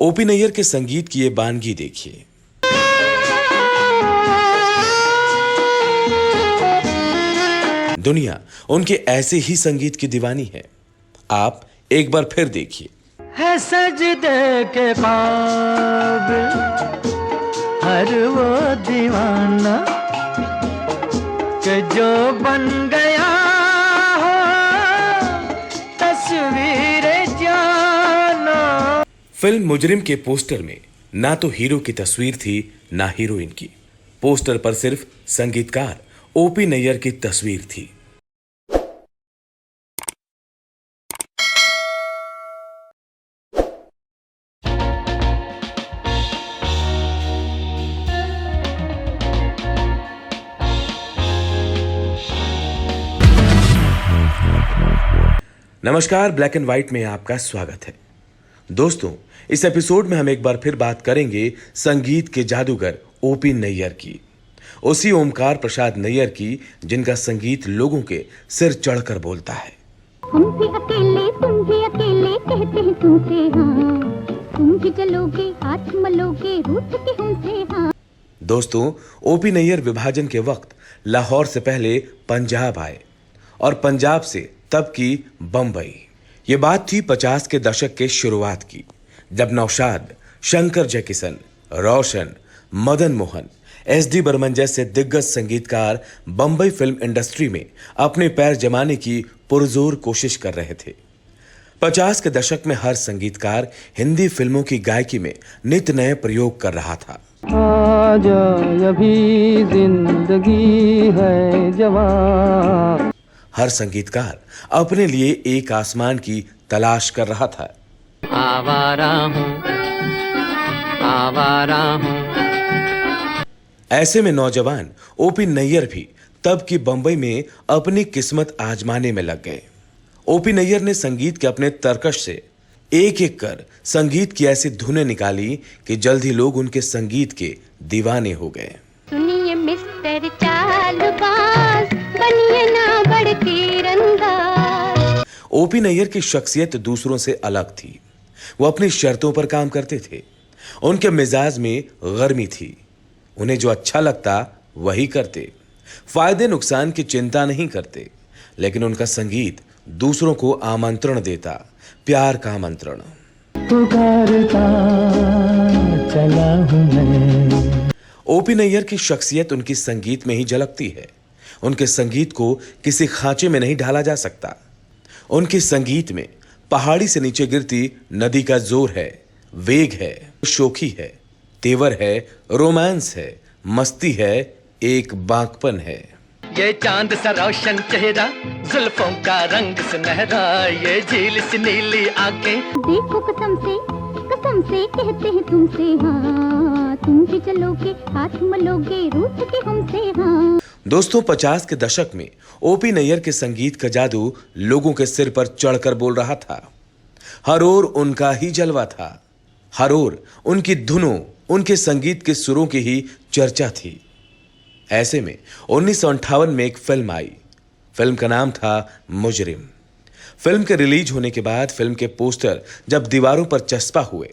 OP Nayyar के संगीत की ये बानगी देखिए। दुनिया उनके ऐसे ही संगीत की दीवानी है। आप एक बार फिर देखिए। है सजदे के काबिल हर वो दीवाना कि जो बन गया हो तस्वीर जाना। फिल्म मुजरिम के पोस्टर में ना तो हीरो की तस्वीर थी ना हीरोइन की। पोस्टर पर सिर्फ संगीतकार ओपी नैयर की तस्वीर थी। नमस्कार, ब्लैक एंड व्हाइट में आपका स्वागत है। दोस्तों, इस एपिसोड में हम एक बार फिर बात करेंगे संगीत के जादूगर ओपी नैयर की, उसी ओमकार प्रसाद नैयर की जिनका संगीत लोगों के सिर चढ़कर बोलता है। हम भी अकेले तुम भी अकेले कहते हैं तुमसे हाँ, तुम भी चलोगे हाथ मलोगे रूठ के हमसे हाँ। दोस्तों, ओपी नैयर विभाजन के वक्त लाहौर से पहले पंजाब आए और पंजाब से तब की बंबई। ये बात थी 50 के दशक के शुरुआत की, जब नौशाद, शंकर जयकिशन, रोशन, मदन मोहन, एसडी बर्मन जैसे दिग्गज संगीतकार बंबई फिल्म इंडस्ट्री में अपने पैर जमाने की पुरजोर कोशिश कर रहे थे। 50 के दशक में हर संगीतकार हिंदी फिल्मों की गायकी में नित नए प्रयोग कर रहा था। आज अभी जिंदगी है जवान। हर संगीतकार अपने लिए एक आसमान की तलाश कर रहा था। आवारा हूँ, आवारा हूँ। ऐसे में नौजवान ओपी नैयर भी तब की बंबई में अपनी किस्मत आजमाने में लग गए। ओपी नैयर ने संगीत के अपने तरकश से एक एक कर संगीत की ऐसी धुनें निकाली कि जल्द ही लोग उनके संगीत के दीवाने हो गए। सुनिए मिस्टर चालबाज बनिए ना बड़ तीरंदाज। ओपी नैयर की शख्सियत दूसरों से अलग थी। वो अपनी शर्तों पर काम करते थे। उनके मिजाज में गर्मी थी। उन्हें जो अच्छा लगता वही करते, फायदे नुकसान की चिंता नहीं करते। लेकिन उनका संगीत दूसरों को आमंत्रण देता, प्यार का आमंत्रण। पुकारता चला हूँ मैं। ओपी नैयर की शख्सियत उनकी संगीत में ही झलकती है। उनके संगीत को किसी खांचे में नहीं ढाला जा सकता। उनके संगीत में पहाड़ी से नीचे गिरती नदी का जोर है, वेग है, शोखी है, तेवर है, रोमांस है, मस्ती है, एक बांकपन है। ये चांद सा रोशन चेहरा, जुल्फों का रंग सुनहरा, ये झील सी नीली आंखें। देखो कसम से कहते हैं तुमसे हाँ, तुम भी चलोगे हाथ मलोगे रूठ के हमसे हाँ। दोस्तों, 50 के दशक में ओपी नैयर के संगीत का जादू लोगों के सिर पर चढ़कर बोल रहा था। हर ओर उनका ही जलवा था। हर ओर उनकी धुनों, उनके संगीत के सुरों की ही चर्चा थी। ऐसे में 1958 में एक फिल्म आई। फिल्म का नाम था मुजरिम। फिल्म के रिलीज होने के बाद फिल्म के पोस्टर जब दीवारों पर चस्पा हुए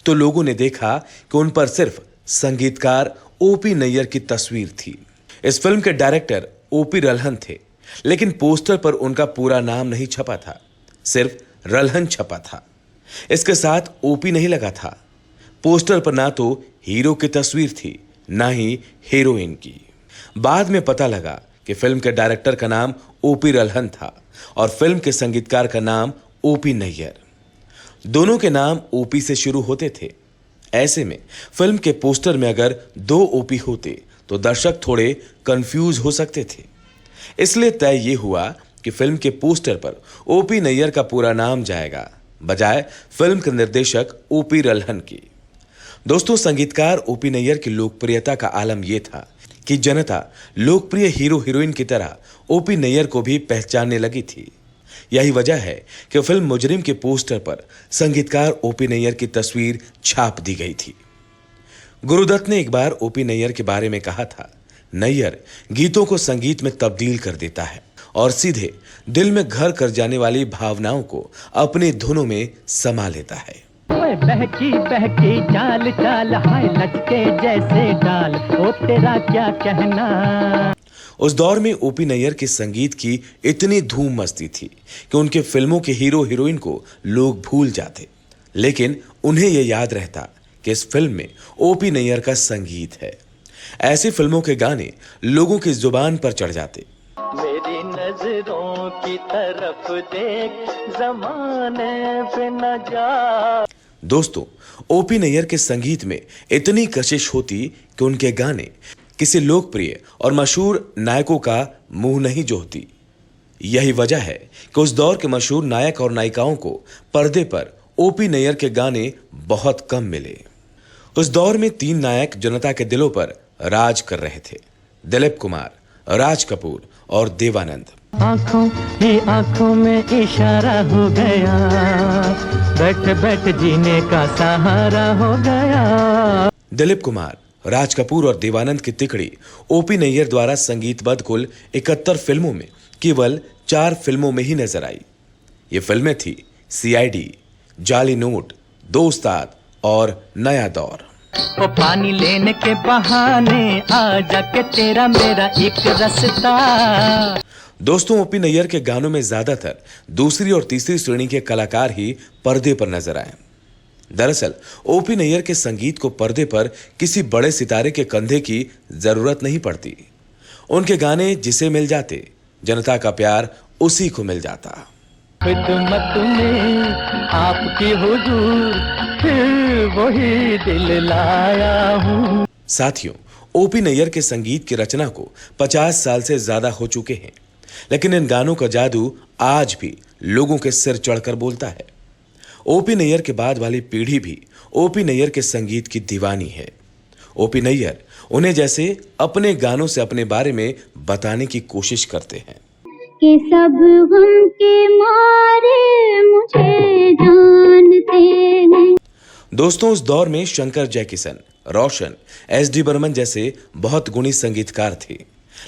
तो लोगों ने देखा कि उन पर सिर्फ संगीतकार ओपी नैयर की तस्वीर थी। इस फिल्म के डायरेक्टर ओपी रल्हन थे, लेकिन पोस्टर पर उनका पूरा नाम नहीं छपा था, सिर्फ रल्हन छपा था। इसके साथ ओपी नहीं लगा था। पोस्टर पर ना तो हीरो की तस्वीर थी, ना ही हीरोइन की। बाद में पता लगा कि फिल्म के डायरेक्टर का नाम ओपी रल्हन था और फिल्म के संगीतकार का नाम ओपी नैयर। दोनों के नाम ओपी से शुरू होते थे। ऐसे में फिल्म के पोस्टर में अगर 2 ओपी होते तो दर्शक थोड़े कंफ्यूज हो सकते थे। इसलिए तय यह हुआ कि फिल्म के पोस्टर पर ओपी नैयर का पूरा नाम जाएगा, बजाय फिल्म के निर्देशक ओपी रल्हन की। दोस्तों, संगीतकार ओपी नैयर की लोकप्रियता का आलम यह था कि जनता लोकप्रिय हीरो हीरोइन की तरह ओपी नैयर को भी पहचानने लगी थी। यही वजह है कि फिल्म मुजरिम के पोस्टर पर संगीतकार ओपी नैयर की तस्वीर छाप दी गई थी। गुरुदत्त ने एक बार ओपी नैयर के बारे में कहा था, नैयर गीतों को संगीत में तब्दील कर देता है और सीधे दिल में घर कर जाने वाली भावनाओं को अपनी धुनों में समा लेता है। हाय बहकी बहकी चाल चाल, हाय लचके जैसे डाल, ओ तेरा क्या कहना। उस दौर में ओपी नैयर के संगीत की इतनी धूम मचती थी कि उनके फिल्मों के हीरो हीरोइन को लोग भूल जाते, लेकिन उन्हें यह याद रहता कि इस फिल्म में ओपी नैयर का संगीत है। ऐसी फिल्मों के गाने लोगों की जुबान पर चढ़ जाते। मेरी नजरों की तरफ देख, जमाने पे न जा। दोस्तों, ओपी नैयर के संगीत में इतनी कशिश होती कि उनके गाने किसी लोकप्रिय और मशहूर नायकों का मुंह नहीं जोहती। यही वजह है कि उस दौर के मशहूर नायक और नायिकाओं को पर्दे पर ओपी नैयर के गाने बहुत कम मिले। उस दौर में 3 नायक जनता के दिलों पर राज कर रहे थे: दिलीप कुमार, राज कपूर और देवानंद। आंखों ही आंखों में इशारा हो गया, बैठ बैठ जीने का सहारा हो गया। दिलीप कुमार, राज कपूर और देवानंद की तिकड़ी ओपी नैयर द्वारा संगीतबद्ध कुल 71 फिल्मों में केवल 4 फिल्मों में ही नजर आई। ये फिल्में थी CID, जाली नोट, दो उस्ताद और नया दौर। ओ पानी लेने के बहाने आ जाके तेरा मेरा एक रास्ता। दोस्तों, ओपी नैयर के गानों में ज्यादातर दूसरी और तीसरी श्रेणी के कलाकार ही पर्दे पर नजर आए। दरअसल ओपी नैयर के संगीत को पर्दे पर किसी बड़े सितारे के कंधे की जरूरत नहीं पड़ती। उनके गाने जिसे मिल जाते, जनता का प्यार उसी को मिल जाता। खिदमत में आपकी हुजूर, फिर वही दिल लाया हूँ। साथियों, ओपी नैयर के संगीत की रचना को 50 साल से ज्यादा हो चुके हैं, लेकिन इन गानों का जादू आज भी लोगों के सिर चढ़कर बोलता है। ओपी नैयर के बाद वाली पीढ़ी भी ओपी नैयर के संगीत की दीवानी है। ओपी नैयर उन्हें जैसे अपने गानों से अपने बारे में बताने की कोशिश करते हैं कि सब गम के मारे मुझे जानते हैं। दोस्तों, उस दौर में शंकर जयकिशन, रोशन, SD बर्मन जैसे बहुत गुणी संगीतकार थे,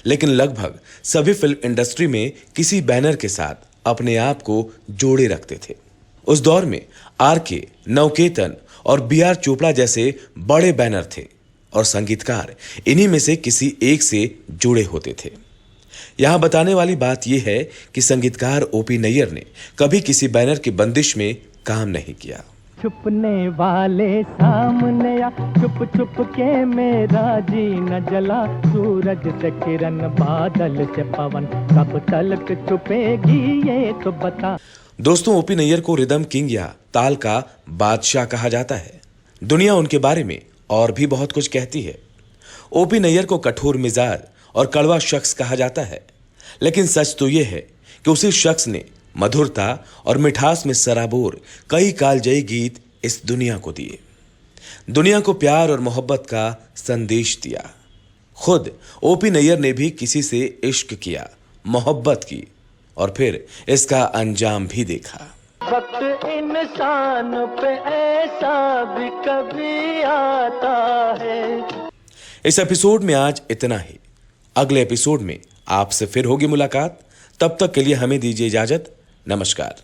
लेकिन लगभग सभी फिल्म इंडस्ट्री में किसी बैनर के साथ अपने आप को जोड़े रखते थे। उस दौर में RK, नवकेतन और BR चोपड़ा जैसे बड़े बैनर थे और संगीतकार इन्हीं में से किसी एक से जुड़े होते थे। यहां बताने वाली बात यह है कि संगीतकार ओपी नैयर ने कभी किसी बैनर की बंदिश में काम नहीं किया। छुपने वाले सामने आ, छुप छुप के मेरा जी न जला, सूरज से किरण बादल से पवन, कब तलक छुपेगी ये तो बता। दोस्तों, ओपी नैयर को रिदम किंग या ताल का बादशाह कहा जाता है। दुनिया उनके बारे में और भी बहुत कुछ कहती है। ओपी नैयर को कठोर मिजाज और कड़वा शख्स कहा जाता है, लेकिन सच तो यह है कि उसी शख्स ने मधुरता और मिठास में सराबोर कई कालजयी गीत इस दुनिया को दिए। दुनिया को प्यार और मोहब्बत का संदेश दिया। खुद ओपी नैयर ने भी किसी से इश्क किया, मोहब्बत की और फिर इसका अंजाम भी देखा। वक्त इंसान पे ऐसा भी कभी आता है। इस एपिसोड में आज इतना ही। अगले एपिसोड में आपसे फिर होगी मुलाकात। तब तक के लिए हमें दीजिए इजाजत। नमस्कार।